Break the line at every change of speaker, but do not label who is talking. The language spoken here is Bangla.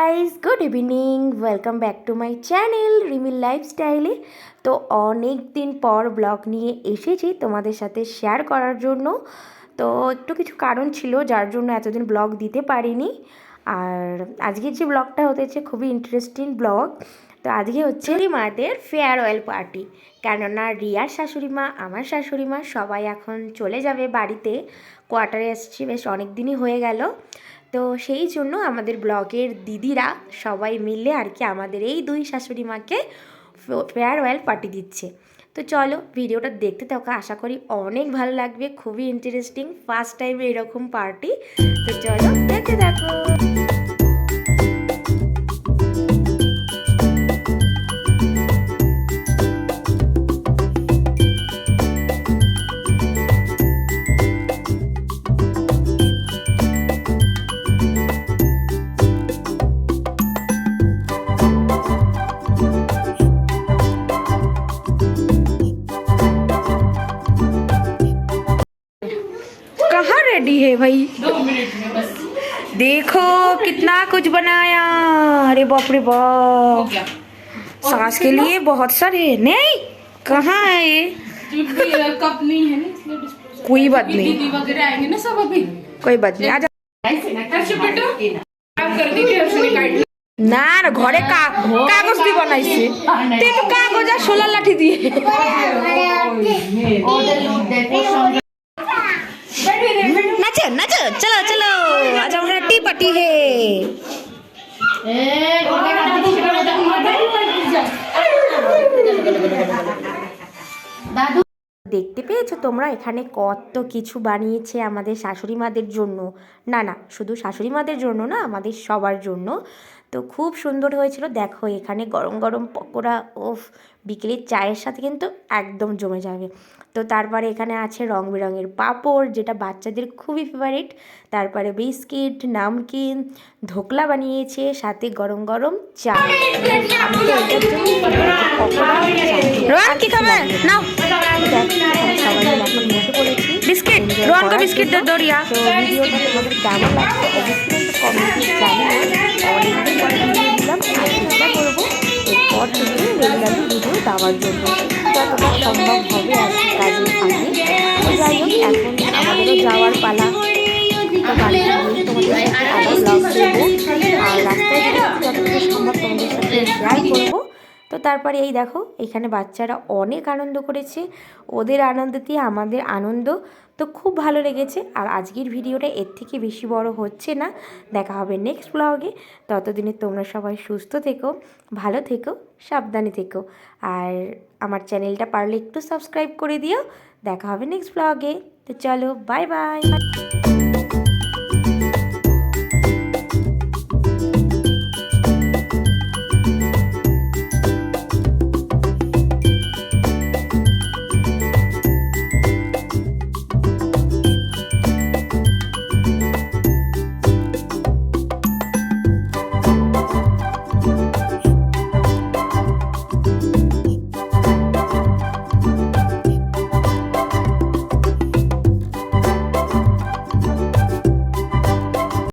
Guys, good evening. Welcome back to my channel Rimil লাইফস্টাইলে। তো অনেক দিন পর ব্লগ নিয়ে এসেছি তোমাদের সাথে শেয়ার করার জন্য। তো একটু কিছু কারণ ছিল যার জন্য এতদিন ব্লগ দিতে পারিনি। আর আজকের যে ব্লগটা হতেছে খুবই ইন্টারেস্টিং ব্লগ। তো আজকে হচ্ছে মাদের ফেয়ারওয়েল পার্টি, কেননা রিয়ার শাশুড়ি মা, আমার শাশুড়ি মা সবাই এখন চলে যাবে বাড়িতে। কোয়ার্টারে এসেছি, বেশ অনেক দিনই হয়ে গেল। তো সেই জন্য আমাদের ব্লগের দিদিরা সবাই মিলে আর কি আমাদের এই দুই শাশুড়ি মাকে ফেয়ারওয়েল পার্টি দিচ্ছে। তো চলো ভিডিওটা দেখতে থাকো, আশা করি অনেক ভালো লাগবে, খুবই ইন্টারেস্টিং, ফার্স্ট টাইম এরকম পার্টি। তো চলো দেখতে থাকো। कहाँ रेडी है भाई?
2 मिनट में बस
देखो कितना कुछ बनाया। अरे बाप रे
हो
बाप,
गया।
सास के लिए बहुत सारे। नहीं, कहाँ है ये?
क्योंकि कप नहीं है ना, इसलिए डिस्पोजल।
कोई बात नहीं,
दीदी वगैरह आएंगे ना सब अभी।
कोई बात नहीं। आजा
हर्षु बेटो आप कर दीजिए, हर्षु ने काट लिया।
না না, ঘরে কাগজ দিয়ে বানাইছে। তে তো কাগজ আর সোলার লাঠি দিয়ে। নাচো নাচো, চলো চলো, আজ আমরা টি পার্টি হে। দেখতে পেয়েছো তোমরা, এখানে কত কিছু বানিয়েছে আমাদের শাশুড়ি মাদের জন্য। না না, শুধু শাশুড়ি মাদের জন্য না, আমাদের সবার জন্য। তো খুব সুন্দর হয়েছিল। দেখো এখানে গরম গরম পকোড়া, ওফ, বিকেলের চায়ের সাথে কিন্তু একদম জমে যাবে। তো তারপরে এখানে আছে রং বেরঙের পাঁপড়, যেটা বাচ্চাদের খুবই ফেভারিট। তারপরে বিস্কিট, নামকিন, ধোকলা বানিয়েছে, সাথে গরম গরম চা। আমি তো এটার জন্যই পকোড়া, রোহান কি খাবে নাও, সবাই মিলে এখন বসে পড়েছি। বিস্কিট, রোহানকে বিস্কিট দে দরিয়া। তো ভিডিওটা তোমাদের কেমন লাগছে অবশ্যই কিন্তু কমেন্টে জানিও। অনেকদিন পরে ভিডিও দিলাম, চেষ্টা করবো এরপর থেকে রেগুলারলি ভিডিও দেওয়ার জন্য, যতটা সম্ভব হবে আর কি কাজের ফাঁকে। তো যাই হোক, এখন আমাদেরও যাওয়ার পালা। তো বাড়িতে গিয়ে তোমাদের সাথে আবার ব্লগ দেবো, আর রাস্তায় যতটুকু সম্ভব তোমাদের সাথে শেয়ার করবো। তো তারপরে এই দেখো, এখানে বাচ্চারা অনেক আনন্দ করেছে, ওদের আনন্দতেই আমাদের আনন্দ। তো খুব ভালো লেগেছে। আর আজকের ভিডিওটা এর থেকে বেশি বড় হচ্ছে না, দেখা হবে নেক্সট ব্লগে। ততদিনে তোমরা সবাই সুস্থ থেকো, ভালো থেকো, সাবধানে থেকো। আর আমার চ্যানেলটা পারলে একটু সাবস্ক্রাইব করে দিও। দেখা হবে নেক্সট ব্লগে। তো চলো, বাই বাই।